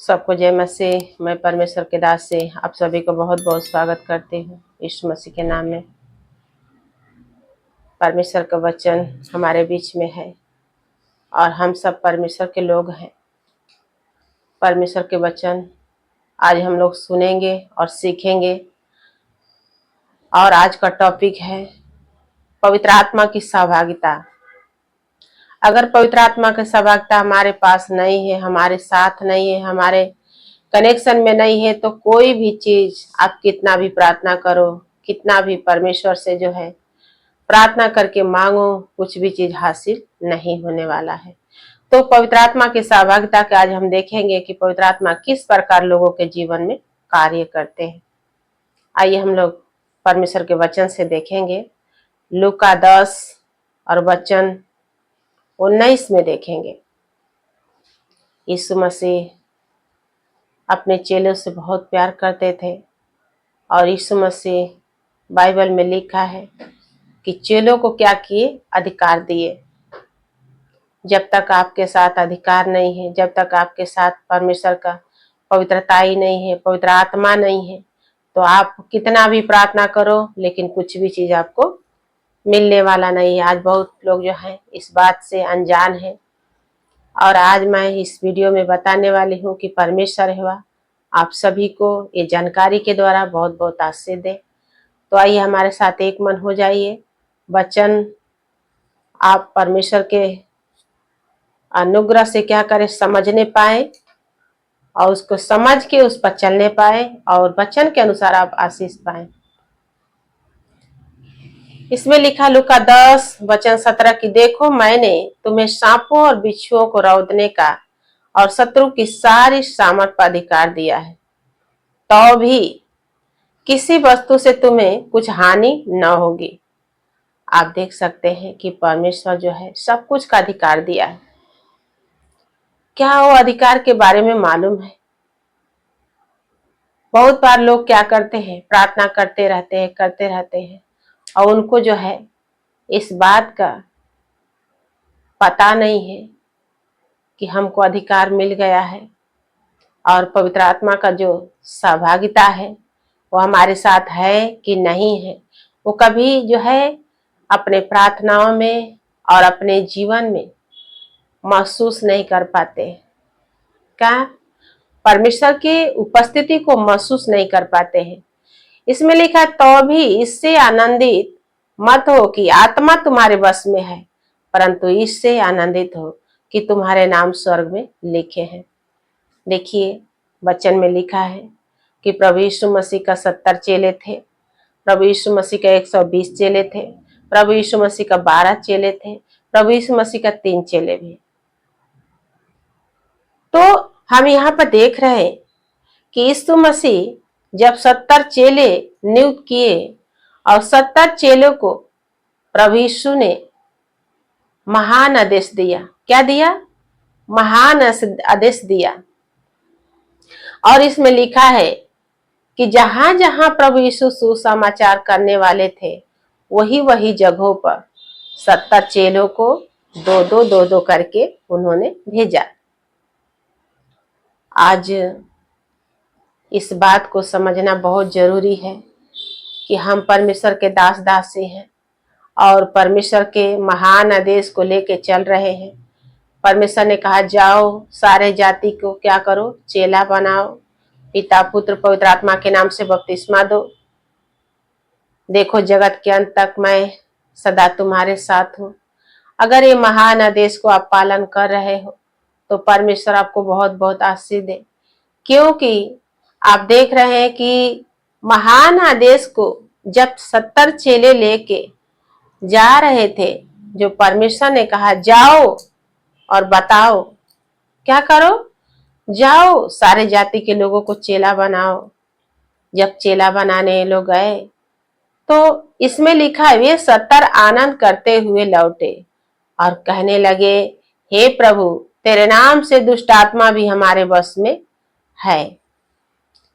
सबको जय मसीह। मैं परमेश्वर के दास से आप सभी को बहुत बहुत स्वागत करती हूँ यीशु मसीह के नाम में। परमेश्वर का वचन हमारे बीच में है और हम सब परमेश्वर के लोग हैं। परमेश्वर के वचन आज हम लोग सुनेंगे और सीखेंगे। और आज का टॉपिक है पवित्र आत्मा की सहभागिता। अगर पवित्र आत्मा की सहभागिता हमारे पास नहीं है, हमारे साथ नहीं है, हमारे कनेक्शन में नहीं है, तो कोई भी चीज आप कितना भी प्रार्थना करो, कितना भी परमेश्वर से जो है प्रार्थना करके मांगो, कुछ भी चीज हासिल नहीं होने वाला है। तो पवित्र आत्मा की सहभागिता के आज हम देखेंगे कि पवित्र आत्मा किस प्रकार लोगों के जीवन में कार्य करते हैं। आइए हम लोग परमेश्वर के वचन से देखेंगे। लूका 10 और वचन 19 में देखेंगे। यीशु मसीह अपने चेलों से बहुत प्यार करते थे और यीशु मसीह बाइबल में लिखा है कि चेलों को क्या किए? अधिकार दिए। जब तक आपके साथ अधिकार नहीं है, जब तक आपके साथ परमेश्वर का पवित्रता ही नहीं है, पवित्र आत्मा नहीं है, तो आप कितना भी प्रार्थना करो लेकिन कुछ भी चीज आपको मिलने वाला नहीं है। आज बहुत लोग जो हैं इस बात से अनजान है और आज मैं इस वीडियो में बताने वाली हूँ कि परमेश्वर है आप सभी को ये जानकारी के द्वारा बहुत बहुत आशीष दे। तो आइए हमारे साथ एक मन हो जाइए। वचन आप परमेश्वर के अनुग्रह से क्या करें? समझने पाए और उसको समझ के उस पर चलने पाए और वचन के अनुसार आप आशीष पाए। इसमें लिखा लूका 10 वचन 17 की देखो मैंने तुम्हें सांपों और बिच्छुओं को रौंदने का और शत्रु की सारी सामर्थ पर अधिकार दिया है, तो भी किसी वस्तु से तुम्हें कुछ हानि न होगी। आप देख सकते हैं कि परमेश्वर जो है सब कुछ का अधिकार दिया है। क्या वो अधिकार के बारे में मालूम है? बहुत बार लोग क्या करते हैं? प्रार्थना करते रहते हैं और उनको जो है इस बात का पता नहीं है कि हमको अधिकार मिल गया है और पवित्र आत्मा का जो सहभागिता है वो हमारे साथ है कि नहीं है। वो कभी जो है अपने प्रार्थनाओं में और अपने जीवन में महसूस नहीं कर पाते। क्या? परमेश्वर की उपस्थिति को महसूस नहीं कर पाते हैं। इसमें लिखा तो भी इससे आनंदित मत हो कि आत्मा तुम्हारे वश में है, परंतु इससे आनंदित हो कि तुम्हारे नाम स्वर्ग में लिखे हैं। देखिए वचन में लिखा है कि प्रभु यीशु मसीह का 70 चेले थे, प्रभु यीशु मसीह का 120 चेले थे, प्रभु यीशु मसीह का 12 चेले थे, प्रभु यीशु मसीह का 3 चेले भी। तो हम यहाँ पर देख रहे हैं कि यीशु मसीह जब 70 चेले नियुक्त किए और 70 चेलों को प्रभु यीशु ने महान आदेश दिया। क्या दिया? महान आदेश दिया। और इसमें लिखा है कि जहां जहां प्रभु यीशु सुसमाचार करने वाले थे वही वही जगहों पर 70 चेलों को दो दो करके उन्होंने भेजा। आज इस बात को समझना बहुत जरूरी है कि हम परमेश्वर के दास दासी हैं और परमेश्वर के महान आदेश को लेके चल रहे हैं। परमेश्वर ने कहा जाओ सारे जाति को क्या करो? चेला बनाओ, पिता पुत्र पवित्र आत्मा के नाम से बपतिस्मा दो। देखो जगत के अंत तक मैं सदा तुम्हारे साथ हूँ। अगर ये महान आदेश को आप पालन कर रहे हो तो परमेश्वर आपको बहुत बहुत आशीष दे, क्योंकि आप देख रहे हैं कि महान आदेश को जब 70 चेले लेके जा रहे थे, जो परमेश्वर ने कहा जाओ और बताओ, क्या करो? जाओ सारे जाति के लोगों को चेला बनाओ। जब चेला बनाने लोग गए तो इसमें लिखा है वे 70 आनंद करते हुए लौटे और कहने लगे हे प्रभु तेरे नाम से दुष्ट आत्मा भी हमारे वश में है।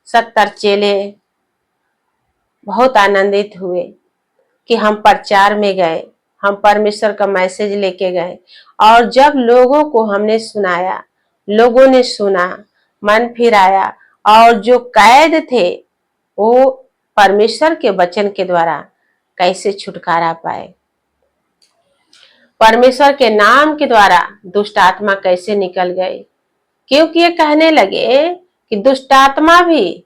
70 चेले बहुत आनंदित हुए कि हम प्रचार में गए, हम परमेश्वर का मैसेज लेके गए और जब लोगों को हमने सुनाया, लोगों ने सुना मन फिराया और जो कैद थे वो परमेश्वर के वचन के द्वारा कैसे छुटकारा पाए, परमेश्वर के नाम के द्वारा दुष्ट आत्मा कैसे निकल गई। क्योंकि ये कहने लगे कि दुष्ट आत्मा भी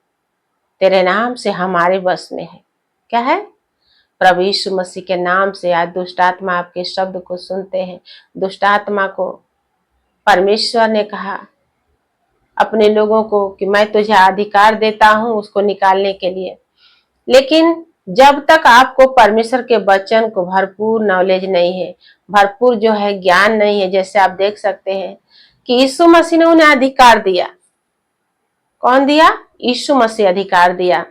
तेरे नाम से हमारे बस में है। क्या है? प्रभु यीशु मसीह के नाम से आज दुष्ट आत्मा आपके शब्द को सुनते हैं। दुष्ट आत्मा को परमेश्वर ने कहा अपने लोगों को कि मैं तुझे अधिकार देता हूं उसको निकालने के लिए, लेकिन जब तक आपको परमेश्वर के वचन को भरपूर नॉलेज नहीं है, भरपूर जो है ज्ञान नहीं है, जैसे आप देख सकते हैं कि यीशु मसीह ने उन्हें अधिकार दिया। कौन दिया? यीशु मसीह अधिकार दिया।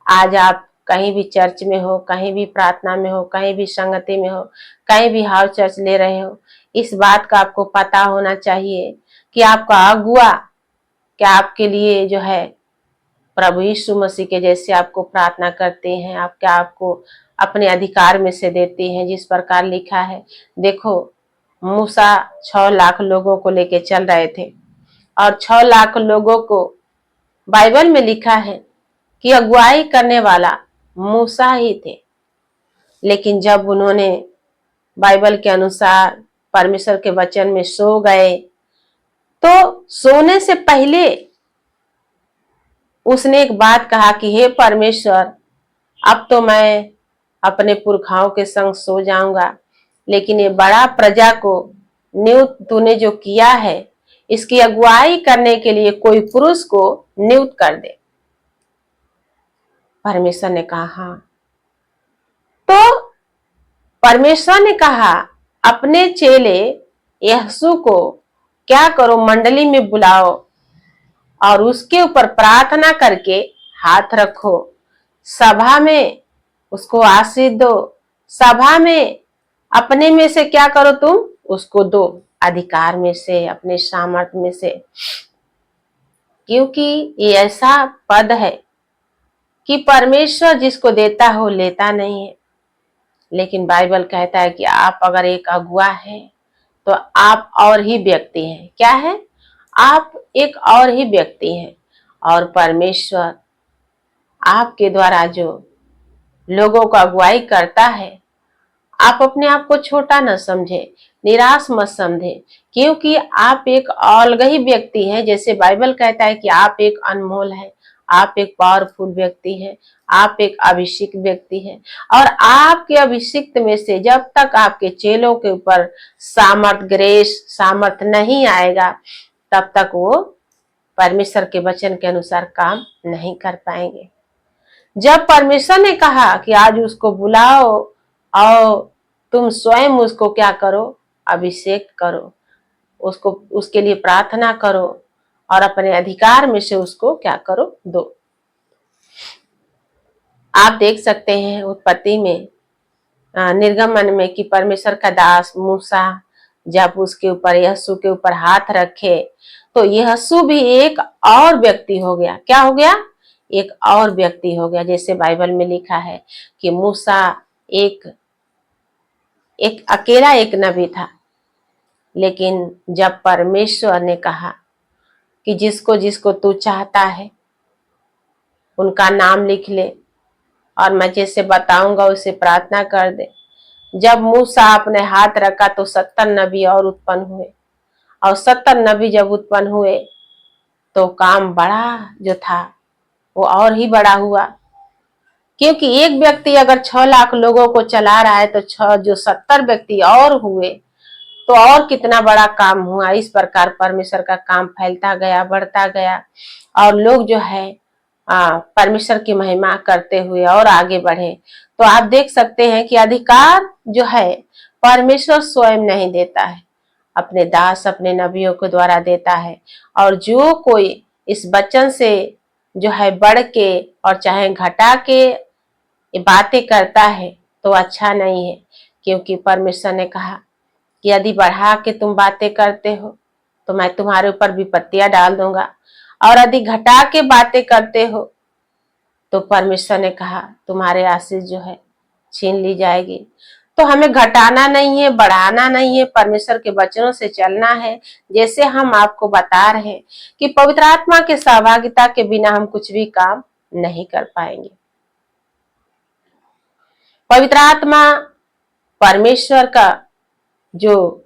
आज आप कहीं भी चर्च में हो, कहीं भी प्रार्थना में हो, कहीं भी संगति में हो, कहीं भी हाउस चर्च ले रहे हो, इस बात का आपको पता होना चाहिए कि आपका अगुआ क्या आपके लिए जो है प्रभु यीशु मसीह के जैसे आपको प्रार्थना करते हैं, आप क्या आपको अपने अधिकार में से देते हैं। जिस प्रकार लिखा है, देखो मूसा 6 लाख लोगों को लेके चल रहे थे और 6 लाख लोगों को बाइबल में लिखा है कि अगुवाई करने वाला मूसा ही थे। लेकिन जब उन्होंने बाइबल के अनुसार परमेश्वर के वचन में सो गए तो सोने से पहले उसने एक बात कहा कि हे परमेश्वर, अब तो मैं अपने पुरखाओं के संग सो जाऊंगा, लेकिन ये बड़ा प्रजा को नियुक्त तूने जो किया है इसकी अगुवाई करने के लिए कोई पुरुष को नियुक्त कर दे। परमेश्वर ने कहा हाँ। तो परमेश्वर ने कहा अपने चेले यहोशू को क्या करो, मंडली में बुलाओ और उसके ऊपर प्रार्थना करके हाथ रखो, सभा में उसको आशीष दो, सभा में अपने में से क्या करो, तुम उसको दो, अधिकार में से, अपने सामर्थ्य में से। क्योंकि ये ऐसा पद है कि परमेश्वर जिसको देता हो लेता नहीं है। लेकिन बाइबल कहता है कि आप अगर एक अगुआ हैं तो आप और ही व्यक्ति हैं। क्या है? आप एक और ही व्यक्ति हैं और परमेश्वर आपके द्वारा जो लोगों को अगुवाई करता है, आप अपने आप को छोटा न समझे, निराश मत समझे, क्योंकि आप एक अलग ही व्यक्ति हैं। जैसे बाइबल कहता है कि आप एक अनमोल है, आप एक पावरफुल व्यक्ति हैं, आप एक अभिषिक्त व्यक्ति हैं और आपके अभिषिक्त में से जब तक आपके चेलों के ऊपर सामर्थ नहीं आएगा तब तक वो परमेश्वर के वचन के अनुसार काम नहीं कर पाएंगे। जब परमेश्वर ने कहा कि आज उसको बुलाओ और तुम स्वयं उसको क्या करो, अभिषेक करो, उसको उसके लिए प्रार्थना करो और अपने अधिकार में से उसको क्या करो, दो। आप देख सकते हैं उत्पत्ति में, निर्गमन में कि परमेश्वर का दास मूसा जब उसके ऊपर, यहोशू के ऊपर हाथ रखे तो यहोशू भी एक और व्यक्ति हो गया। क्या हो गया? एक और व्यक्ति हो गया। जैसे बाइबल में लिखा है कि मूसा एक अकेला एक नबी था, लेकिन जब परमेश्वर ने कहा कि जिसको जिसको तू चाहता है उनका नाम लिख ले और मैं जैसे बताऊंगा उसे प्रार्थना कर दे। जब मूसा आपने हाथ रखा तो 70 नबी और उत्पन्न हुए और 70 नबी जब उत्पन्न हुए तो काम बड़ा जो था वो और ही बड़ा हुआ। क्योंकि एक व्यक्ति अगर 6 लाख लोगों को चला रहा है तो 70 व्यक्ति और हुए तो और कितना बड़ा काम हुआ। इस प्रकार परमेश्वर का काम फैलता गया, बढ़ता गया और लोग जो है परमेश्वर की महिमा करते हुए और आगे बढ़े। तो आप देख सकते हैं कि अधिकार जो है परमेश्वर स्वयं नहीं देता है, अपने दास अपने नबियों के द्वारा देता है। और जो कोई इस वचन से जो है बढ़ के और चाहे घटा के बातें करता है तो अच्छा नहीं है। क्योंकि परमेश्वर ने कहा कि यदि बढ़ा के तुम बातें करते हो तो मैं तुम्हारे ऊपर विपत्तियां डाल दूंगा, और यदि घटा के बातें करते हो तो परमेश्वर ने कहा तुम्हारे आशीष जो है छीन ली जाएगी। तो हमें घटाना नहीं है, बढ़ाना नहीं है, परमेश्वर के वचनों से चलना है। जैसे हम आपको बता रहे हैं कि पवित्र आत्मा के सहभागिता के बिना हम कुछ भी काम नहीं कर पाएंगे। पवित्र आत्मा परमेश्वर का जो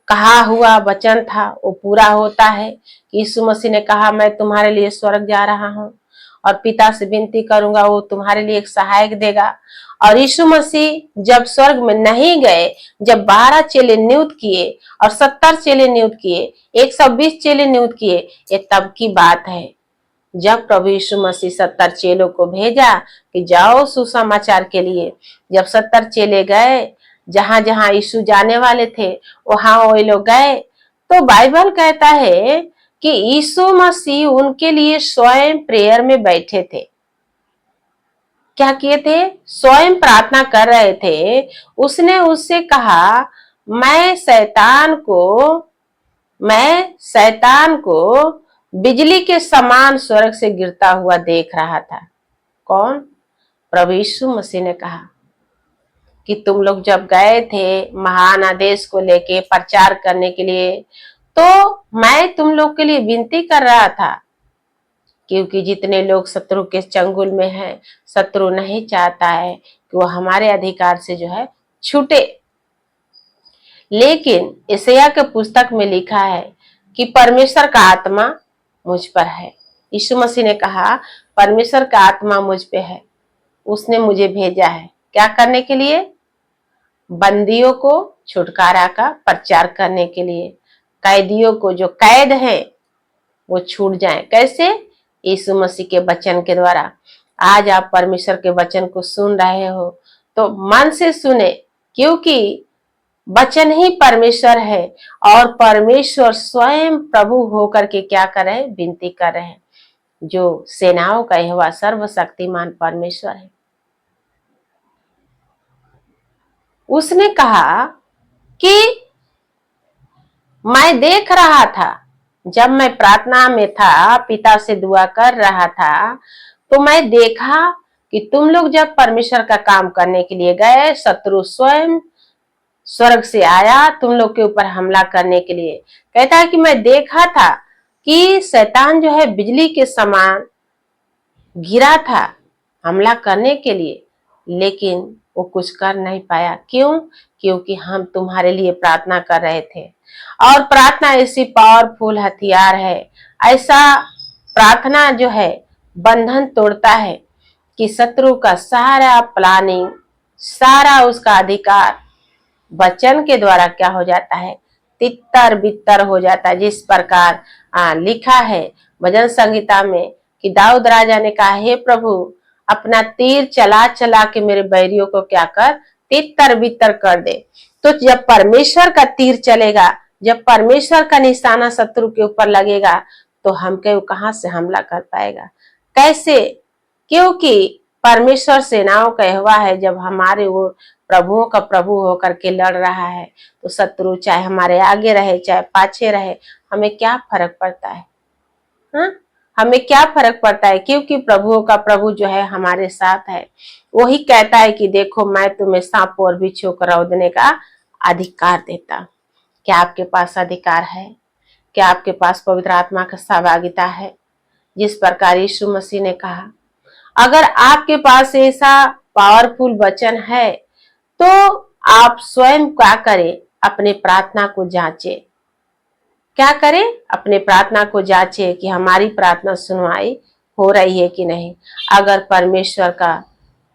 कहा हुआ वचन था वो पूरा होता है। यीशु मसीह ने कहा, मैं तुम्हारे लिए स्वर्ग जा रहा हूँ और पिता से विनती करूंगा, वो तुम्हारे लिए एक सहायक देगा। और यीशु मसीह जब स्वर्ग में नहीं गए, जब 12 चेले नियुक्त किए और 70 चेले नियुक्त किए, 120 चेले नियुक्त किए, ये तब की बात है जब प्रभु यीशु मसीह 70 चेलों को भेजा कि जाओ सुसमाचार के लिए। जब 70 चेले गए, जहां जहां यीशु जाने वाले थे वहां वो लोग गए, तो बाइबल कहता है कि यीशु मसीह उनके लिए स्वयं प्रेयर में बैठे थे। क्या किए थे? स्वयं प्रार्थना कर रहे थे। उसने उससे कहा, मैं शैतान को बिजली के समान स्वर्ग से गिरता हुआ देख रहा था। कौन? प्रभु यीशु मसीह ने कहा कि तुम लोग जब गए थे महान आदेश को लेके प्रचार करने के लिए, तो मैं तुम लोग के लिए विनती कर रहा था, क्योंकि जितने लोग शत्रु के चंगुल में हैं, शत्रु नहीं चाहता है कि वो हमारे अधिकार से जो है छूटे। लेकिन यशायाह के पुस्तक में लिखा है कि परमेश्वर का आत्मा मुझ पर है। यीशु मसीह ने कहा, परमेश्वर का आत्मा मुझ पे है, उसने मुझे भेजा है क्या करने के लिए? बंदियों को छुटकारा का प्रचार करने के लिए। कैदियों को जो कैद है वो छूट जाए। कैसे? यीशु मसीह के वचन के द्वारा। आज आप परमेश्वर के वचन को सुन रहे हो तो मन से सुने, क्योंकि वचन ही परमेश्वर है और परमेश्वर स्वयं प्रभु होकर के क्या कर रहे हैं? विनती कर रहे हैं। जो सेनाओं का यहोवा सर्वशक्तिमान परमेश्वर है। उसने कहा कि मैं देख रहा था, जब मैं प्रार्थना में था, पिता से दुआ कर रहा था, तो मैं देखा कि तुम लोग जब परमेश्वर का काम करने के लिए गए, शत्रु स्वयं स्वर्ग से आया तुम लोग के ऊपर हमला करने के लिए। कहता है कि मैं देखा था कि शैतान जो है बिजली के समान गिरा था हमला करने के लिए, लेकिन वो कुछ कर नहीं पाया। क्यों? क्योंकि हम तुम्हारे लिए प्रार्थना कर रहे थे। और प्रार्थना ऐसी पावरफुल हथियार है। ऐसा प्रार्थना जो है बंधन तोड़ता है कि शत्रु का सारा प्लानिंग, सारा उसका अधिकार वचन के द्वारा क्या हो जाता है? तितर बितर हो जाता है। जिस प्रकार लिखा है भजन संहिता में कि दाऊद राजा ने कहा, हे प्रभु अपना तीर चला चला के मेरे बैरियों को क्या कर? तितर बितर कर दे। तो जब परमेश्वर का तीर चलेगा, जब परमेश्वर का निशाना शत्रु के ऊपर लगेगा, तो हम कहां से हमला कर पाएगा? कैसे? क्योंकि परमेश्वर सेनाओं का यहोवा है। जब हमारे वो प्रभुओं का प्रभु होकर के लड़ रहा है, तो शत्रु चाहे हमारे आगे रहे चाहे पाछे रहे, हमें क्या फर्क पड़ता है? हाँ, हमें क्या फर्क पड़ता है? क्योंकि प्रभुओं का प्रभु जो है हमारे साथ है। वही कहता है कि देखो मैं तुम्हें सांपों और बिच्छू को रौंदने का अधिकार देता। क्या आपके पास अधिकार है? क्या आपके पास पवित्र आत्मा का सहभागिता है? जिस प्रकार यीशु मसीह ने कहा, अगर आपके पास ऐसा पावरफुल वचन है तो आप स्वयं क्या करें? अपने प्रार्थना को जांचे। क्या करें? अपने प्रार्थना को जांचे कि हमारी प्रार्थना सुनवाई हो रही है कि नहीं। अगर परमेश्वर का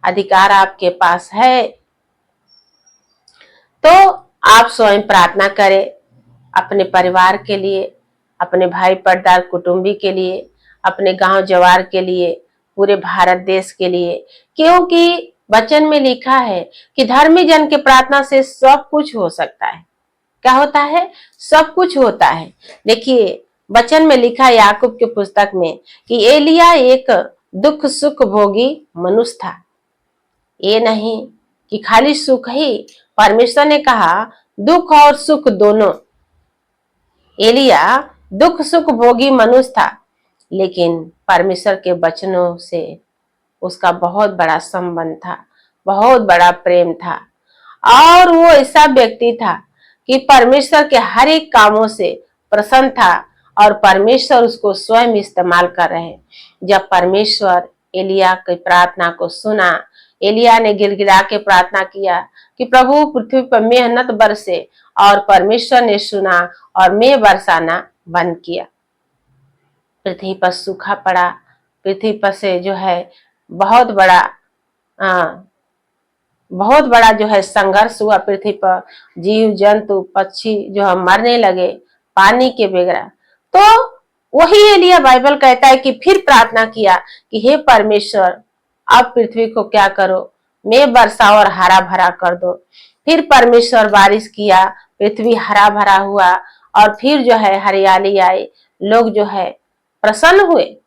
अधिकार आपके पास है तो आप स्वयं प्रार्थना करें, अपने परिवार के लिए, अपने भाई पर्दार कुटुंबी के लिए, अपने गांव जवार के लिए, पूरे भारत देश के लिए। क्योंकि वचन में लिखा है कि धर्मी जन के प्रार्थना से सब कुछ हो सकता है। क्या होता है? सब कुछ होता है। देखिए वचन में लिखा है याकूब के पुस्तक में कि एलिया एक दुख सुख भोगी मनुष्य था। ये नहीं कि खाली सुख ही, परमेश्वर ने कहा दुख और सुख दोनों। एलिया दुख सुख भोगी मनुष्य था, लेकिन परमेश्वर के वचनों से उसका बहुत बड़ा संबंध था, बहुत बड़ा प्रेम था। और वो ऐसा व्यक्ति था कि परमेश्वर के हर एक कामों से प्रसन्न था और परमेश्वर उसको स्वयं इस्तेमाल कर रहे हैं। जब परमेश्वर एलिया की प्रार्थना को सुना, एलिया ने गिड़गिड़ा के प्रार्थना किया कि प्रभु पृथ्वी पर मेहनत बरसे, और परमेश्वर ने सुना और मेघ बरसाना बंद किया। पृथ्वी पर सूखा पड़ा, पृथ्वी पर से जो है बहुत बड़ा जो है संघर्ष हुआ। पृथ्वी पर जीव जंतु पक्षी जो है मरने लगे पानी के बगैर। तो वही एलिया बाइबल कहता है कि फिर प्रार्थना किया कि हे परमेश्वर, अब पृथ्वी को क्या करो, मेघ बरसाओ और हरा भरा कर दो। फिर परमेश्वर बारिश किया, पृथ्वी हरा भरा हुआ और फिर जो है हरियाली आई, लोग जो है प्रसन्न हुए।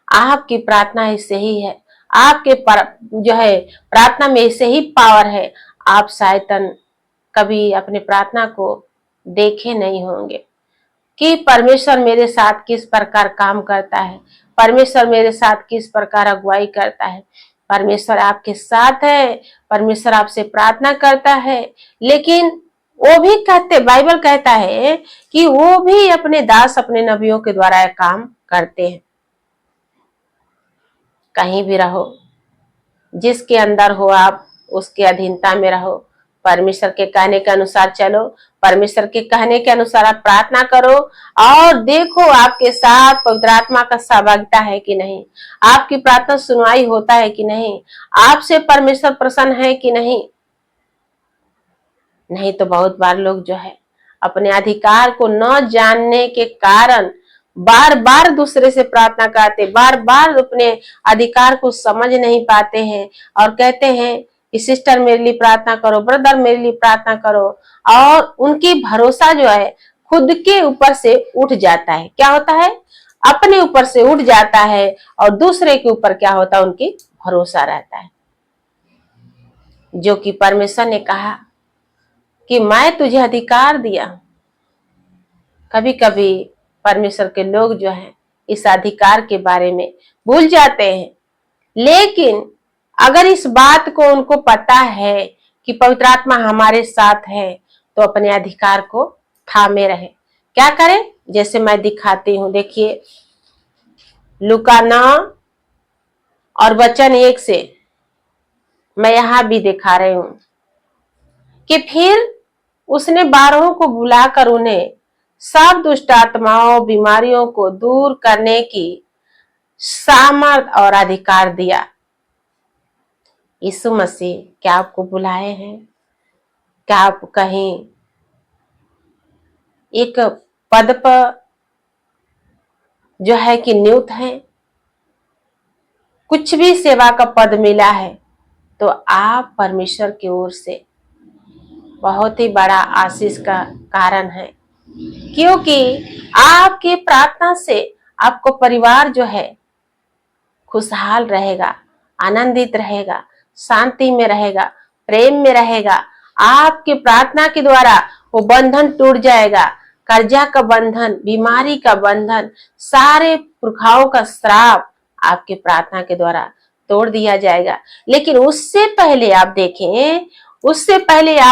आपकी प्रार्थना ऐसे ही है, आपके जो है प्रार्थना में ऐसे ही पावर है। आप शायद कभी अपने प्रार्थना को देखे नहीं होंगे कि परमेश्वर मेरे साथ किस प्रकार काम करता है, परमेश्वर मेरे साथ किस प्रकार अगुवाई करता है। परमेश्वर आपके साथ है, परमेश्वर आपसे प्रार्थना करता है, लेकिन वो भी कहते, बाइबल कहता है कि वो भी अपने दास अपने नबियों के द्वारा काम करते हैं। कहीं भी रहो, जिसके अंदर हो आप उसके अधीनता में रहो, परमेश्वर के कहने के अनुसार चलो, परमेश्वर के कहने के अनुसार आप प्रार्थना करो और देखो आपके साथ पवित्र आत्मा का सहभागिता है कि नहीं, आपकी प्रार्थना सुनवाई होता है कि नहीं, आपसे परमेश्वर प्रसन्न है कि नहीं। नहीं तो बहुत बार लोग जो है अपने अधिकार को न जानने के कारण बार बार दूसरे से प्रार्थना करते, बार बार अपने अधिकार को समझ नहीं पाते हैं और कहते हैं कि सिस्टर मेरे लिए प्रार्थना करो, ब्रदर मेरे लिए प्रार्थना करो, और उनकी भरोसा जो है खुद के ऊपर से उठ जाता है। क्या होता है, अपने ऊपर से उठ जाता है और दूसरे के ऊपर क्या होता है, उनकी भरोसा रहता है। जो कि परमेश्वर ने कहा कि मैं तुझे अधिकार दिया। कभी कभी परमेश्वर के लोग जो हैं इस अधिकार के बारे में भूल जाते हैं, लेकिन अगर इस बात को उनको पता है कि पवित्र आत्मा हमारे साथ है तो अपने अधिकार को थामे रहे। क्या करें, जैसे मैं दिखाती हूं, देखिए लूका 9 और वचन 1 से मैं यहां भी दिखा रही हूं कि फिर उसने 12 को बुलाकर उन्हें सब दुष्ट आत्माओं बीमारियों को दूर करने की सामर्थ और अधिकार दिया। यीशु मसीह क्या आपको बुलाए हैं? क्या आप कहीं एक पद पर जो है कि नियुक्त हैं, कुछ भी सेवा का पद मिला है तो आप परमेश्वर की ओर से बहुत ही बड़ा आशीष का कारण है, क्योंकि आपके प्रार्थना से आपको परिवार जो है खुशहाल रहेगा, आनंदित रहेगा, शांति में रहेगा, प्रेम में रहेगा। आपकी प्रार्थना के द्वारा वो बंधन टूट जाएगा, कर्जा का बंधन, बीमारी का बंधन, सारे पुरखाओं का श्राप आपके प्रार्थना के द्वारा तोड़ दिया जाएगा। लेकिन उससे पहले आप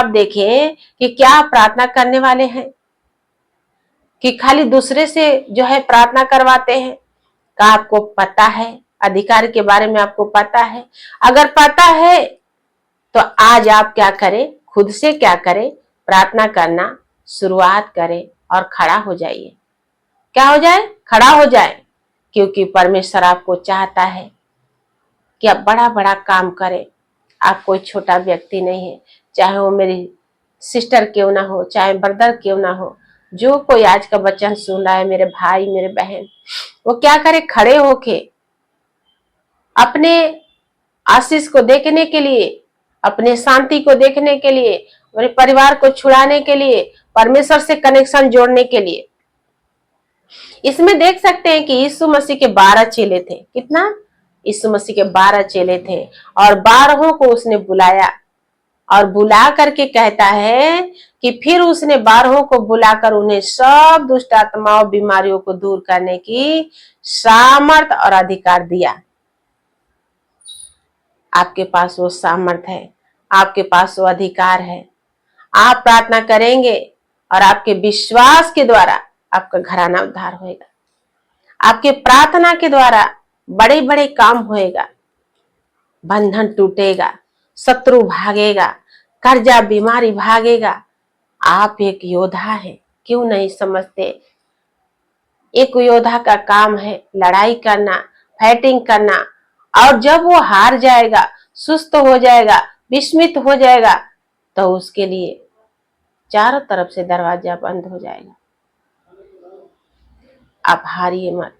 देखें कि क्या आप प्रार्थना करने वाले हैं कि खाली दूसरे से जो है प्रार्थना करवाते हैं। क्या आपको पता है, अधिकार के बारे में आपको पता है? अगर पता है तो आज आप क्या करें, खुद से क्या करें, प्रार्थना करना शुरुआत करें और खड़ा हो जाइए। क्या हो जाए, खड़ा हो जाए, क्योंकि परमेश्वर आपको चाहता है कि आप बड़ा बड़ा काम करें। आप कोई छोटा व्यक्ति नहीं है, चाहे वो मेरी सिस्टर क्यों ना हो, चाहे ब्रदर क्यों ना हो। जो कोई आज का वचन सुन रहा है, मेरे भाई मेरे बहन, वो क्या करे, खड़े होके अपने आशीष को देखने के लिए, अपने शांति को देखने के लिए, अपने परिवार को छुड़ाने के लिए, परमेश्वर से कनेक्शन जोड़ने के लिए। इसमें देख सकते हैं कि यीशु मसीह के 12 चेले थे। कितना? यीशु मसीह के 12 चेले थे और 12 को उसने बुलाया और बुला करके कहता है कि फिर उसने 12 को बुलाकर उन्हें सब दुष्ट आत्माओं बीमारियों को दूर करने की सामर्थ और अधिकार दिया। आपके पास वो सामर्थ है, आपके पास वो अधिकार है। आप प्रार्थना करेंगे और आपके विश्वास के द्वारा आपका घराना उद्धार होएगा। आपके प्रार्थना के द्वारा बड़े बड़े काम होएगा, बंधन टूटेगा, शत्रु भागेगा, कर्जा बीमारी भागेगा। आप एक योद्धा हैं, क्यों नहीं समझते? एक योद्धा का काम है लड़ाई करना, फाइटिंग करना, और जब वो हार जाएगा, सुस्त हो जाएगा, विस्मित हो जाएगा, तो उसके लिए चारों तरफ से दरवाजा बंद हो जाएगा। आप हारिए मत,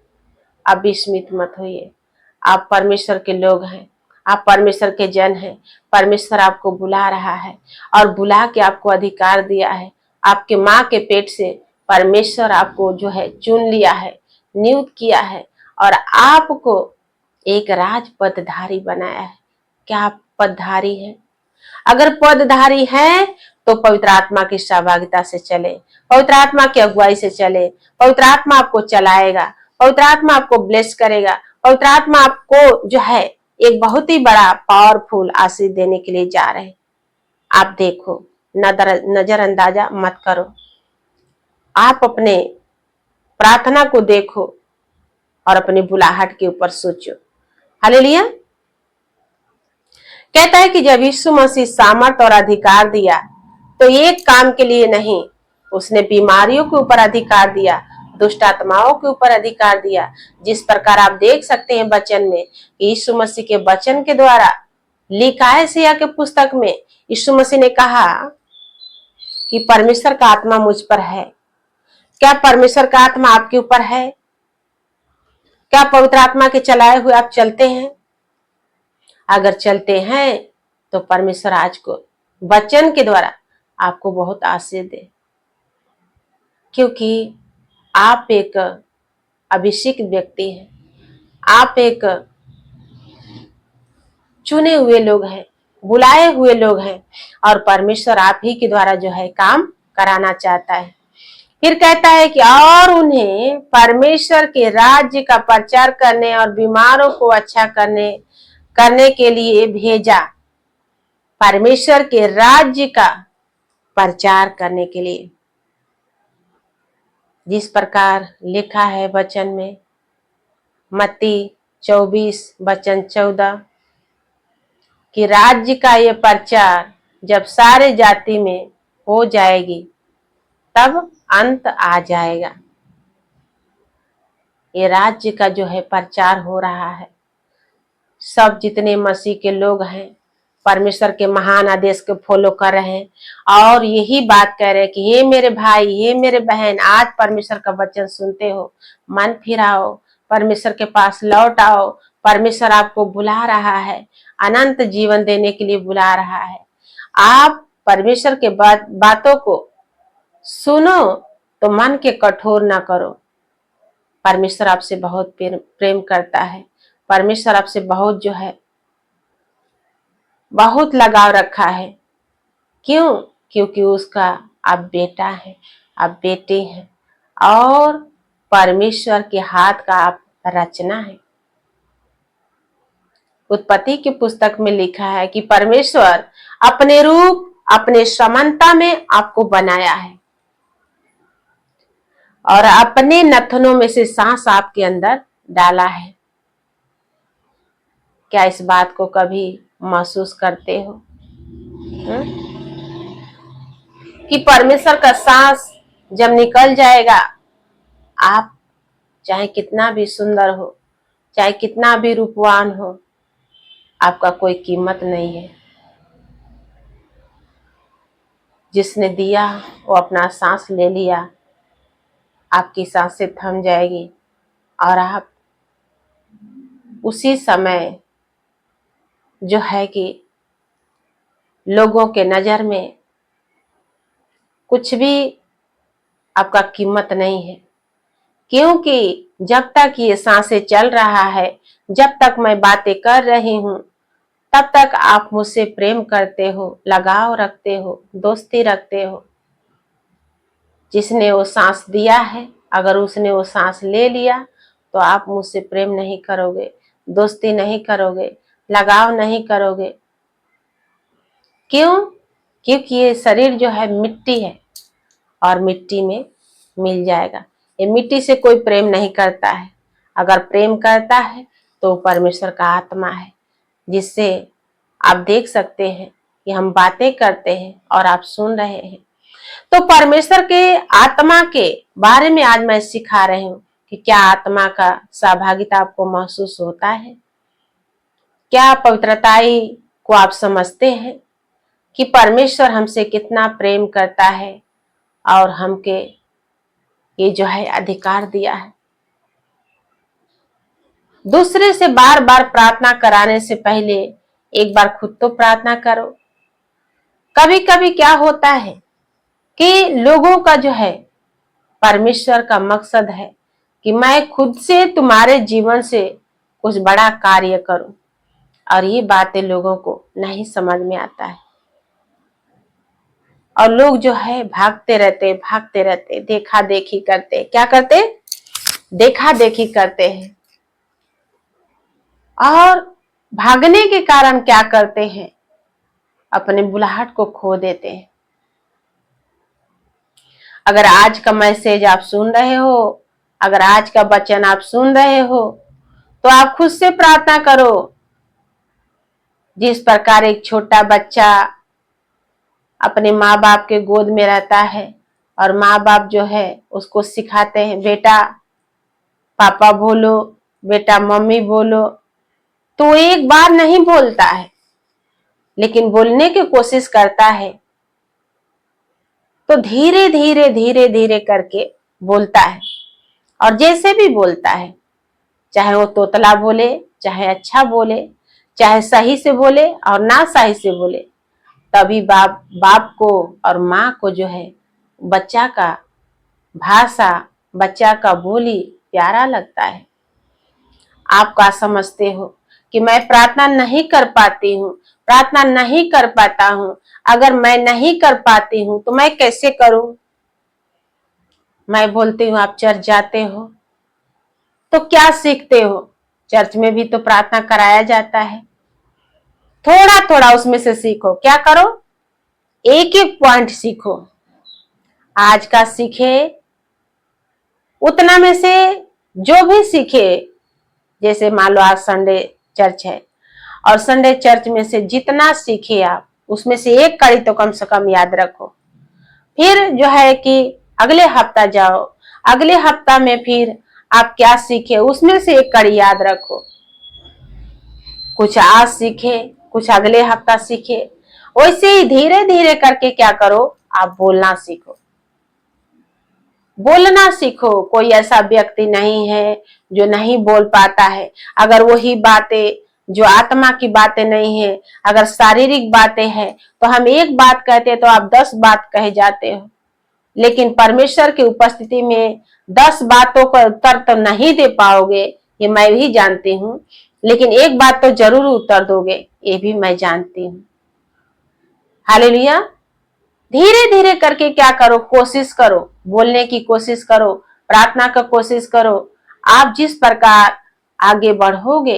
आप विस्मित मत होइए। आप परमेश्वर के लोग हैं, आप परमेश्वर के जन हैं। परमेश्वर आपको बुला रहा है और बुला के आपको अधिकार दिया है। आपके माँ के पेट से परमेश्वर आपको जो है चुन लिया है, नियुक्त किया है और आपको एक राज पदधारी बनाया है। क्या आप पदधारी हैं? अगर पदधारी हैं तो पवित्र आत्मा की सहभागिता से चले, पवित्र आत्मा की अगुवाई से चले। पवित्र आत्मा आपको चलाएगा, पवित्र आत्मा आपको ब्लेस करेगा। पवित्र आत्मा आपको जो है एक बहुत ही बड़ा पावरफुल आशीष देने के लिए जा रहे हैं। आप देखो, नजरअंदाजा मत करो। आप अपने प्रार्थना को देखो और अपनी बुलाहट के ऊपर सोचो। हालेलुया। कहता है कि जब यीशु मसीह सामर्थ और अधिकार दिया तो एक काम के लिए नहीं, उसने बीमारियों के ऊपर अधिकार दिया, दुष्ट आत्माओं के ऊपर अधिकार दिया। जिस प्रकार आप देख सकते हैं वचन में, यीशु मसीह के वचन के द्वारा लिखा है एशिया के पुस्तक में, यीशु मसीह ने कहा कि परमेश्वर का आत्मा मुझ पर है। क्या परमेश्वर का आत्मा आपके ऊपर है? क्या पवित्र आत्मा के चलाए हुए आप चलते हैं? अगर चलते हैं तो परमेश्वर आज को वचन के द्वारा आपको बहुत आशीष दे, क्योंकि आप एक अभिषेक व्यक्ति हैं, आप एक चुने हुए लोग हैं, बुलाए हुए लोग हैं और परमेश्वर आप ही के द्वारा जो है काम कराना चाहता है। फिर कहता है कि और उन्हें परमेश्वर के राज्य का प्रचार करने और बीमारों को अच्छा करने के लिए भेजा। परमेश्वर के राज्य का प्रचार करने के लिए, जिस प्रकार लिखा है वचन में, मत्ती 24:14 कि राज्य का ये प्रचार जब सारे जाति में हो जाएगी तब अंत आ जाएगा। ये राज्य का जो है प्रचार हो रहा है। सब जितने मसीह के लोग हैं परमेश्वर के महान आदेश को फॉलो कर रहे हैं और यही बात कह रहे हैं कि हे मेरे भाई, हे मेरे बहन, आज परमेश्वर का वचन सुनते हो, मन फिराओ, परमेश्वर के पास लौट आओ। परमेश्वर आपको बुला रहा है, अनंत जीवन देने के लिए बुला रहा है। आप परमेश्वर के बातों को सुनो तो मन के कठोर ना करो। परमेश्वर आपसे बहुत प्रेम करता है। परमेश्वर आपसे बहुत जो है बहुत लगाव रखा है। क्यों? क्योंकि उसका आप बेटा है, आप बेटे हैं और परमेश्वर के हाथ का आप रचना है। उत्पत्ति की पुस्तक में लिखा है कि परमेश्वर अपने रूप, अपने समानता में आपको बनाया है और अपने नथनों में से सांस आपके अंदर डाला है। क्या इस बात को कभी महसूस करते हो कि परमेश्वर का सांस जब निकल जाएगा, आप चाहे कितना भी सुंदर हो, चाहे कितना भी रूपवान हो, आपका कोई कीमत नहीं है। जिसने दिया वो अपना सांस ले लिया, आपकी सांसें थम जाएगी और आप उसी समय जो है कि लोगों के नजर में कुछ भी आपका कीमत नहीं है। क्योंकि जब तक ये सांसें चल रहा है, जब तक मैं बातें कर रही हूं, तब तक आप मुझसे प्रेम करते हो, लगाव रखते हो, दोस्ती रखते हो। जिसने वो सांस दिया है, अगर उसने वो सांस ले लिया तो आप मुझसे प्रेम नहीं करोगे, दोस्ती नहीं करोगे, लगाव नहीं करोगे। क्यों? क्योंकि ये शरीर जो है मिट्टी है और मिट्टी में मिल जाएगा। ये मिट्टी से कोई प्रेम नहीं करता है। अगर प्रेम करता है तो परमेश्वर का आत्मा है, जिससे आप देख सकते हैं कि हम बातें करते हैं और आप सुन रहे हैं। तो परमेश्वर के आत्मा के बारे में आज मैं सिखा रही हूँ कि क्या आत्मा का सहभागिता आपको महसूस होता है? क्या पवित्रताई को आप समझते हैं कि परमेश्वर हमसे कितना प्रेम करता है और हमके ये जो है अधिकार दिया है। दूसरे से बार बार प्रार्थना कराने से पहले एक बार खुद तो प्रार्थना करो। कभी कभी क्या होता है कि लोगों का जो है परमेश्वर का मकसद है कि मैं खुद से तुम्हारे जीवन से कुछ बड़ा कार्य करूं, और ये बातें लोगों को नहीं समझ में आता है और लोग जो है भागते रहते, देखा देखी करते। क्या करते? देखा देखी करते हैं। और भागने के कारण क्या करते हैं? अपने बुलाहट को खो देते हैं। अगर आज का मैसेज आप सुन रहे हो, अगर आज का वचन आप सुन रहे हो, तो आप खुद से प्रार्थना करो। जिस प्रकार एक छोटा बच्चा अपने माँ बाप के गोद में रहता है और माँ बाप जो है उसको सिखाते हैं, बेटा पापा बोलो, बेटा मम्मी बोलो, तो एक बार नहीं बोलता है लेकिन बोलने की कोशिश करता है। तो धीरे धीरे धीरे धीरे करके बोलता है, और जैसे भी बोलता है, चाहे वो तोतला बोले, चाहे अच्छा बोले, चाहे सही से बोले और ना सही से बोले, तभी बाप को और माँ को जो है बच्चा का भाषा, बच्चा का बोली प्यारा लगता है। आप क्या समझते हो कि मैं प्रार्थना नहीं कर पाती हूँ, प्रार्थना नहीं कर पाता हूँ? अगर मैं नहीं कर पाती हूँ तो मैं कैसे करूं? मैं बोलती हूँ आप चर्च जाते हो तो क्या सीखते हो? चर्च में भी तो प्रार्थना कराया जाता है। थोड़ा थोड़ा उसमें से सीखो। क्या करो? एक एक पॉइंट सीखो। आज का सीखे उतना में से जो भी सीखे, जैसे मान लो आज संडे चर्च है और संडे चर्च में से जितना सीखे आप, उसमें से एक कड़ी तो कम से कम याद रखो। फिर जो है कि अगले हफ्ता जाओ, अगले हफ्ता में फिर आप क्या सीखे उसमें से एक कड़ी याद रखो। कुछ आज सीखे, कुछ अगले हफ्ता सीखे, वैसे ही धीरे धीरे करके क्या करो, आप बोलना सीखो। बोलना सीखो। कोई ऐसा व्यक्ति नहीं है जो नहीं बोल पाता है। अगर वही बातें जो आत्मा की बातें नहीं है, अगर शारीरिक बातें हैं, तो हम एक बात कहते हैं तो आप 10 बात कहे जाते हो। लेकिन परमेश्वर की उपस्थिति में 10 बातों का उत्तर तो नहीं दे पाओगे, ये मैं भी जानती हूँ, लेकिन एक बात तो जरूर उत्तर दोगे, ये भी मैं जानती हूँ। हालेलुया। धीरे धीरे करके क्या करो, कोशिश करो, बोलने की कोशिश करो, प्रार्थना का कोशिश करो। आप जिस प्रकार आगे बढ़ोगे,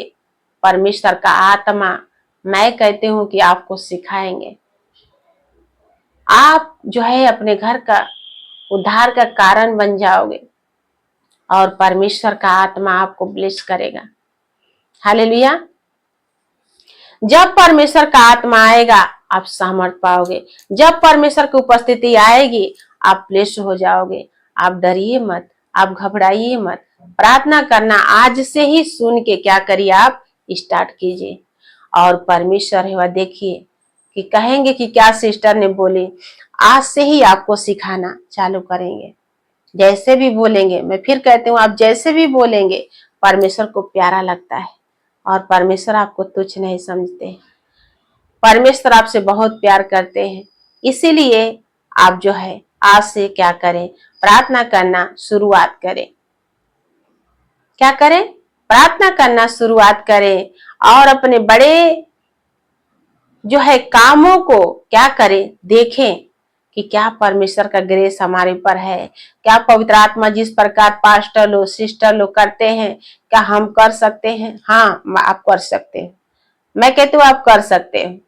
परमेश्वर का आत्मा, मैं कहती हूँ कि आपको सिखाएंगे। आप जो है अपने घर का उद्धार का कारण बन जाओगे और परमेश्वर का आत्मा आपको ब्लेस करेगा। हालेलुया। जब परमेश्वर का आत्मा आएगा आप सामर्थ पाओगे। जब परमेश्वर की उपस्थिति आएगी आप ब्लेस हो जाओगे। आप डरिए मत, आप घबराइए मत। प्रार्थना करना आज से ही सुन के क्या करिए, आप स्टार्ट कीजिए। और परमेश्वर है वह देखिए कि कहेंगे कि क्या सिस्टर ने बोली, आज से ही आपको सिखाना चालू करेंगे। जैसे भी बोलेंगे, मैं फिर कहती हूँ, आप जैसे भी बोलेंगे परमेश्वर को प्यारा लगता है और परमेश्वर आपको तुच्छ नहीं समझते। परमेश्वर आपसे बहुत प्यार करते हैं। इसीलिए आप जो है आज से क्या करें, प्रार्थना करना शुरुआत करें। क्या करें? प्रार्थना करना शुरुआत करें और अपने बड़े जो है कामों को क्या करें, देखें कि क्या परमेश्वर का ग्रेस हमारे ऊपर है। क्या पवित्र आत्मा जिस प्रकार पास्टर लोग, सिस्टर लोग करते हैं, क्या हम कर सकते हैं? हाँ, आप कर सकते हैं। मैं कहती हूँ आप कर सकते हैं।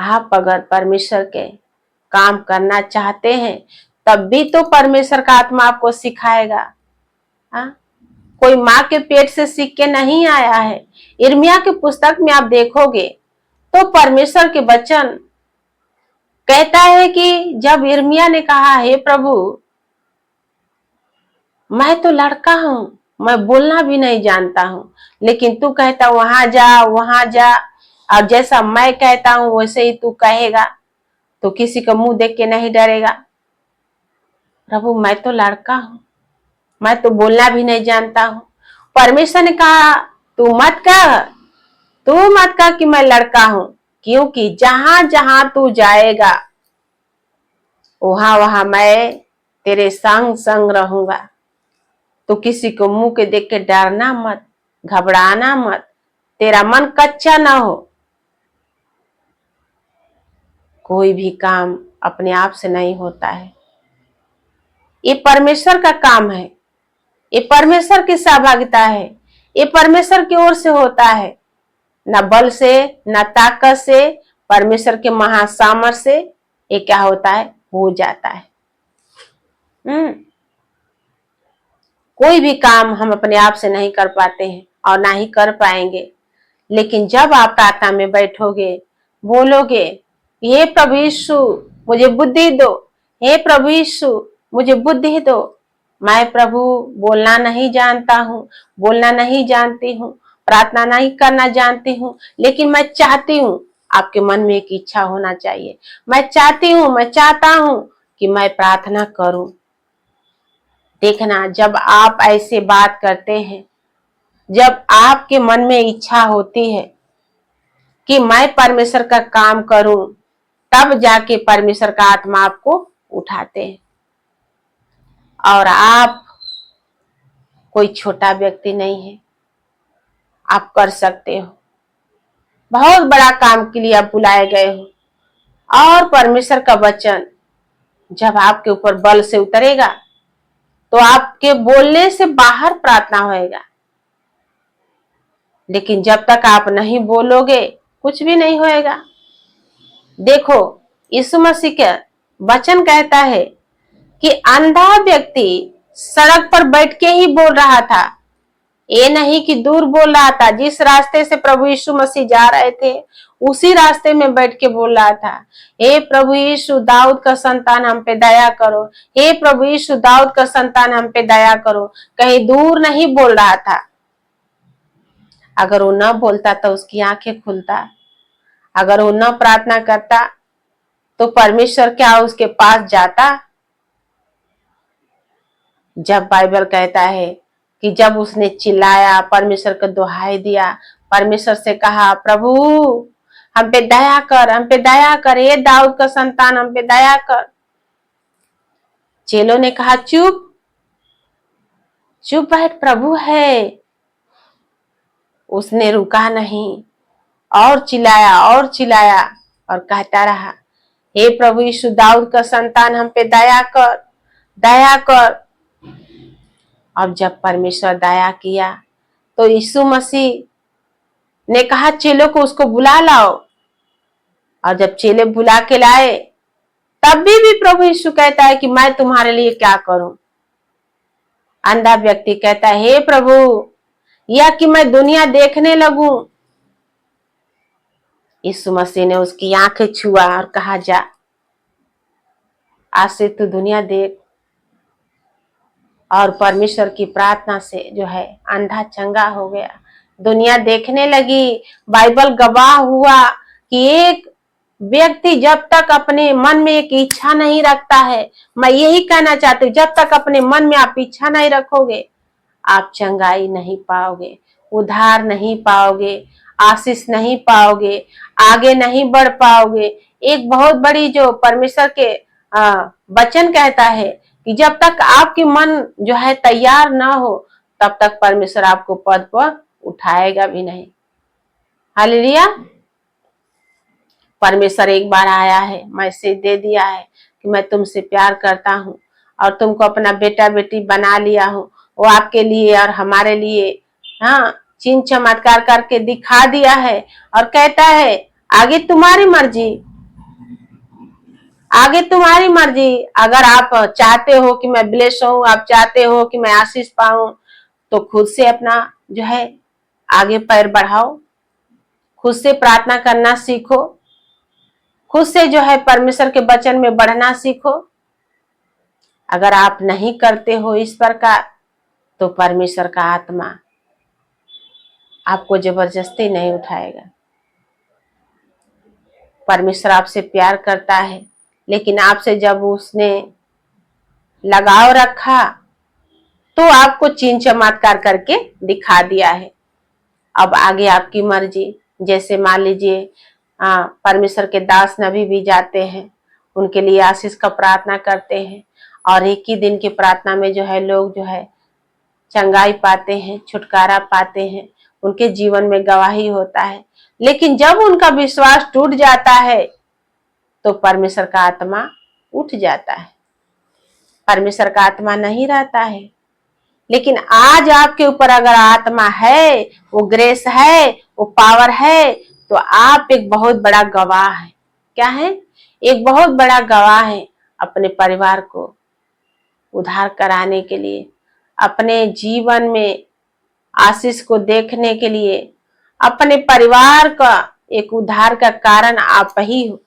आप अगर परमेश्वर के काम करना चाहते हैं तब भी तो परमेश्वर का आत्मा आपको सिखाएगा। हाँ, कोई माँ के पेट से सीख के नहीं आया है। यिर्मयाह की पुस्तक में आप देखोगे तो परमेश्वर के वचन कहता है कि जब यिर्मयाह ने कहा, हे प्रभु, मैं तो लड़का हूं, मैं बोलना भी नहीं जानता हूं, लेकिन तू कहता वहां जा, और जैसा मैं कहता हूं वैसे ही तू कहेगा, तो किसी का मुंह देख के नहीं डरेगा। प्रभु, मैं तो लड़का हूं, मैं तो बोलना भी नहीं जानता हूं। परमेश्वर ने कहा, तू मत कह कि मैं लड़का हूं, क्योंकि जहां जहां तू जाएगा वहां वहां मैं तेरे संग संग रहूंगा। तो किसी को मुंह के देख के डरना मत, घबराना मत, तेरा मन कच्चा ना हो। कोई भी काम अपने आप से नहीं होता है, ये परमेश्वर का काम है, ये परमेश्वर की सहभागिता है, ये परमेश्वर की ओर से होता है, न बल से न ताकत से, परमेश्वर के महासामर्थ से ये क्या होता है, हो जाता है। कोई भी काम हम अपने आप से नहीं कर पाते हैं और ना ही कर पाएंगे, लेकिन जब आप प्रार्थना में बैठोगे, बोलोगे, हे प्रभु यीशु मुझे बुद्धि दो, हे प्रभु यीशु मुझे बुद्धि दो, मैं प्रभु बोलना नहीं जानता हूँ, बोलना नहीं जानती हूँ, प्रार्थना नहीं करना जानती हूँ, लेकिन मैं चाहती हूँ, आपके मन में एक इच्छा होना चाहिए, मैं चाहता हूँ कि मैं प्रार्थना करूं। देखना, जब आप ऐसे बात करते हैं, जब आपके मन में इच्छा होती है कि मैं परमेश्वर का काम करूं, तब जाके परमेश्वर का आत्मा आपको उठाते हैं। और आप कोई छोटा व्यक्ति नहीं है, आप कर सकते हो, बहुत बड़ा काम के लिए आप बुलाए गए हो। और परमेश्वर का वचन जब आपके ऊपर बल से उतरेगा तो आपके बोलने से बाहर प्रार्थना होएगा, लेकिन जब तक आप नहीं बोलोगे कुछ भी नहीं होएगा। देखो, यीशु मसीह का वचन कहता है कि अंधा व्यक्ति सड़क पर बैठ के ही बोल रहा था, ये नहीं कि दूर बोल रहा था। जिस रास्ते से प्रभु यीशु मसीह जा रहे थे उसी रास्ते में बैठ के बोल रहा था, हे प्रभु यीशु दाऊद का संतान हम पे दया करो, हे प्रभु यीशु दाऊद का संतान हम पे दया करो। कहीं दूर नहीं बोल रहा था। अगर वो न बोलता तो उसकी आंखें खुलता, अगर वो न प्रार्थना करता तो परमेश्वर क्या उसके पास जाता। जब बाइबल कहता है कि जब उसने चिल्लाया, परमेश्वर को दुहाई दिया, परमेश्वर से कहा, प्रभु हम पे दया कर, हम पे दया कर, ये दाऊद का संतान हम पे दया कर। चेलों ने कहा, चुप चुप बैठ, प्रभु है। उसने रुका नहीं, और चिल्लाया और कहता रहा, हे प्रभु यीशु दाऊद का संतान हम पे दया कर, दया कर। अब जब परमेश्वर दया किया तो यीशु मसीह ने कहा, चेलों को उसको बुला लाओ। और जब चेले बुला के लाए तब भी प्रभु यीशु कहता है कि मैं तुम्हारे लिए क्या करूं। अंधा व्यक्ति कहता है, हे प्रभु, या कि मैं दुनिया देखने लगूं। यीशु मसीह ने उसकी आंखें छुआ और कहा, जा, आज से तू दुनिया देख। और परमेश्वर की प्रार्थना से जो है अंधा चंगा हो गया, दुनिया देखने लगी। बाइबल गवाह हुआ कि एक व्यक्ति जब तक अपने मन में एक इच्छा नहीं रखता है, मैं यही कहना चाहती हूँ, जब तक अपने मन में आप इच्छा नहीं रखोगे आप चंगाई नहीं पाओगे, उद्धार नहीं पाओगे, आशीष नहीं पाओगे, आगे नहीं बढ़ पाओगे। एक बहुत बड़ी जो परमेश्वर के वचन कहता है कि जब तक आपकी मन जो है तैयार ना हो तब तक परमेश्वर आपको पद पर उठाएगा भी नहीं। हालेलुया। परमेश्वर एक बार आया है, मैसेज दे दिया है कि मैं तुमसे प्यार करता हूँ और तुमको अपना बेटा बेटी बना लिया हूँ। वो आपके लिए और हमारे लिए हाँ चिन्ह चमत्कार करके दिखा दिया है और कहता है आगे तुम्हारी मर्जी, आगे तुम्हारी मर्जी। अगर आप चाहते हो कि मैं ब्लेस हूं, आप चाहते हो कि मैं आशीष पाऊं, तो खुद से अपना जो है आगे पैर बढ़ाओ, खुद से प्रार्थना करना सीखो, खुद से जो है परमेश्वर के वचन में बढ़ना सीखो। अगर आप नहीं करते हो इस प्रकार, तो परमेश्वर का आत्मा आपको जबरदस्ती नहीं उठाएगा। परमेश्वर आपसे प्यार करता है, लेकिन आपसे जब उसने लगाव रखा तो आपको चीन चमत्कार करके दिखा दिया है। अब आगे आपकी मर्जी। जैसे मान लीजिए परमेश्वर के दास नबी भी जाते हैं, उनके लिए आशीष का प्रार्थना करते हैं, और एक ही दिन की प्रार्थना में जो है लोग जो है चंगाई पाते हैं, छुटकारा पाते हैं, उनके जीवन में गवाही होता है। लेकिन जब उनका विश्वास टूट जाता है तो परमेश्वर का आत्मा उठ जाता है, परमेश्वर का आत्मा नहीं रहता है। लेकिन आज आपके ऊपर अगर आत्मा है, वो ग्रेस है, वो पावर है, तो आप एक बहुत बड़ा गवाह है। क्या है? एक बहुत बड़ा गवाह है अपने परिवार को उद्धार कराने के लिए, अपने जीवन में आशीष को देखने के लिए, अपने परिवार का एक उद्धार का कारण आप ही हो।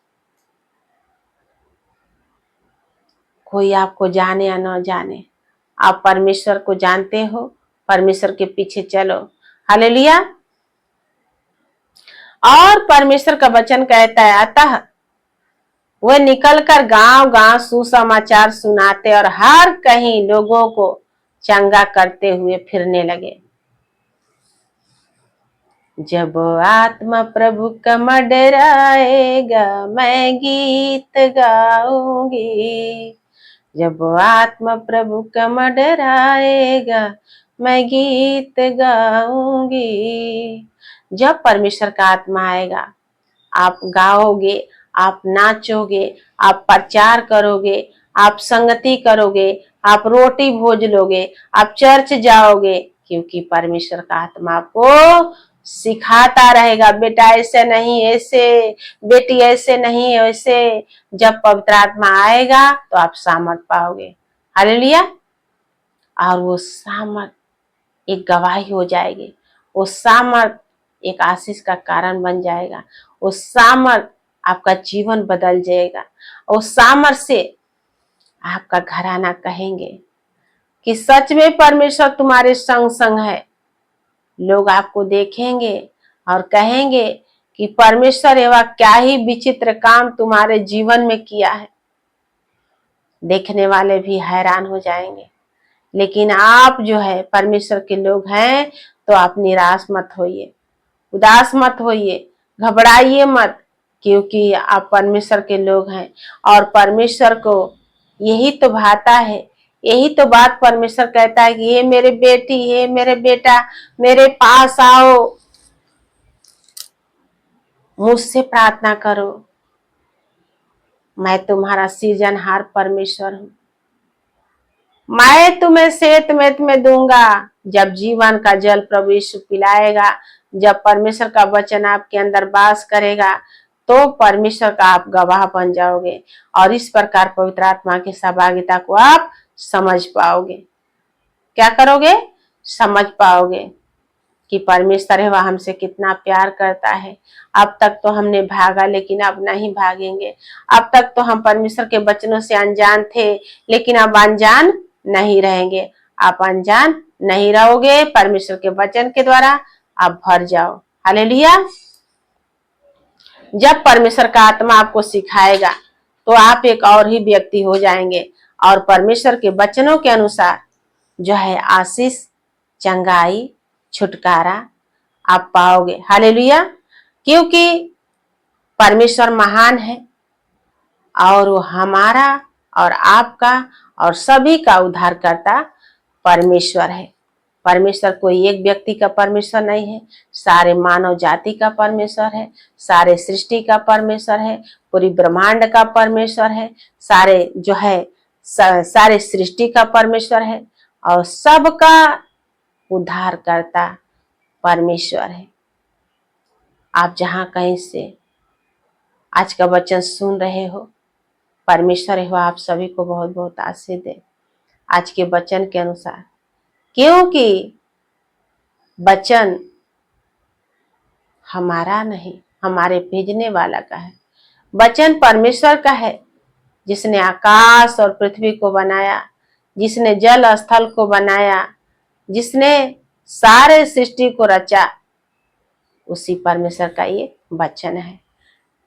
कोई आपको जाने या न जाने, आप परमेश्वर को जानते हो, परमेश्वर के पीछे चलो। हालेलुया। और परमेश्वर का वचन कहता है, अतः वे निकलकर गांव गांव सुसमाचार सुनाते और हर कहीं लोगों को चंगा करते हुए फिरने लगे। जब आत्मा प्रभु का मडराएगा मैं गीत गाऊंगी, जब आत्मा प्रभु का मडराएगा मैं गीत गाऊंगी। जब परमेश्वर का आत्मा आएगा, आप गाओगे, आप नाचोगे, आप प्रचार करोगे, आप संगति करोगे, आप रोटी भोज लोगे, आप चर्च जाओगे, क्योंकि परमेश्वर का आत्मा आपको सिखाता रहेगा, बेटा ऐसे नहीं ऐसे, बेटी ऐसे नहीं ऐसे। जब पवित्र आत्मा आएगा तो आप सामर्थ पाओगे। हालेलुया। और वो सामर्थ एक गवाही हो जाएगी, वो सामर्थ एक आशीष का कारण बन जाएगा, वो सामर्थ आपका जीवन बदल जाएगा। उस सामर्थ से आपका घराना कहेंगे कि सच में परमेश्वर तुम्हारे संग संग है। लोग आपको देखेंगे और कहेंगे कि परमेश्वर एवं क्या ही विचित्र काम तुम्हारे जीवन में किया है। देखने वाले भी हैरान हो जाएंगे। लेकिन आप जो है परमेश्वर के लोग हैं, तो आप निराश मत होइए, उदास मत होइए, घबराइए मत, क्योंकि आप परमेश्वर के लोग हैं। और परमेश्वर को यही तो भाता है, यही तो बात परमेश्वर कहता है कि ये मेरे बेटी, ये मेरे बेटा, मेरे पास आओ, मुझसे प्रार्थना करो, मैं तुम्हारा सृजनहार परमेश्वर हूं। मैं तुम्हें सेत मेत में दूंगा। जब जीवन का जल प्रभु यीशु पिलाएगा, जब परमेश्वर का वचन आपके अंदर वास करेगा, तो परमेश्वर का आप गवाह बन जाओगे, और इस प्रकार पवित्र आत्मा की सहभागिता को आप समझ पाओगे। क्या करोगे? समझ पाओगे कि परमेश्वर है वह हमसे कितना प्यार करता है। अब तक तो हमने भागा, लेकिन अब नहीं भागेंगे। अब तक तो हम परमेश्वर के वचनों से अनजान थे, लेकिन अब अनजान नहीं रहेंगे। आप अनजान नहीं रहोगे, परमेश्वर के वचन के द्वारा आप भर जाओ। हालेलुया। जब परमेश्वर का आत्मा आपको सिखाएगा, तो आप एक और ही व्यक्ति हो जाएंगे, और परमेश्वर के वचनों के अनुसार जो है आशीष, चंगाई, छुटकारा आप पाओगे। हालेलुया। क्योंकि परमेश्वर महान है, और वो हमारा और आपका और सभी का उद्धार करता परमेश्वर है। परमेश्वर कोई एक व्यक्ति का परमेश्वर नहीं है, सारे मानव जाति का परमेश्वर है, सारे सृष्टि का परमेश्वर है, पूरी ब्रह्मांड का परमेश्वर है, सारे जो है सारे सृष्टि का परमेश्वर है, और सबका उद्धार करता परमेश्वर है। आप जहां कहीं से आज का वचन सुन रहे हो, परमेश्वर यहोवा आप सभी को बहुत बहुत आशीष दे आज के वचन के अनुसार, क्योंकि वचन हमारा नहीं, हमारे भेजने वाला का है। वचन परमेश्वर का है, जिसने आकाश और पृथ्वी को बनाया, जिसने जल स्थल को बनाया, जिसने सारे सृष्टि को रचा, उसी परमेश्वर का ये वचन है।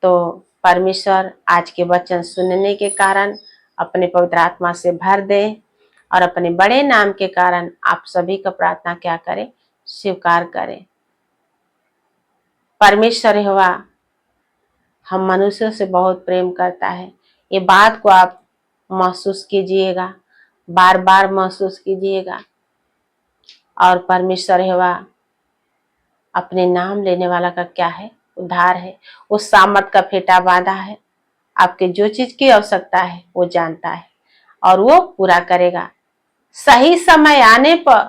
तो परमेश्वर आज के वचन सुनने के कारण अपने पवित्र आत्मा से भर दे और अपने बड़े नाम के कारण आप सभी का प्रार्थना क्या करें, स्वीकार करें। परमेश्वर यहोवा हम मनुष्यों से बहुत प्रेम करता है, ये बात को आप महसूस कीजिएगा, बार बार महसूस कीजिएगा। और परमेश्वर यहोवा अपने नाम लेने वाला का क्या है, उद्धार है। उस सामर्थ का फेटा बांधा है, आपके जो चीज की आवश्यकता है वो जानता है और वो पूरा करेगा। सही समय आने पर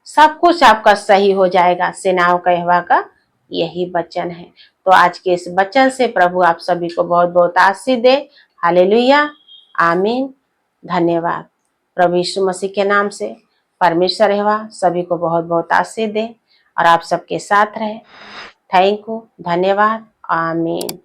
सब कुछ आपका सही हो जाएगा। सेनाओं का यहोवा का यही वचन है। तो आज के इस वचन से प्रभु आप सभी को बहुत बहुत आशीष दे। हालेलुया, आमीन, धन्यवाद। प्रभु यीशु मसीह के नाम से परमेश्वर यहोवा सभी को बहुत बहुत आशीष दे और आप सबके साथ रहे। थैंक यू, धन्यवाद, आमीन।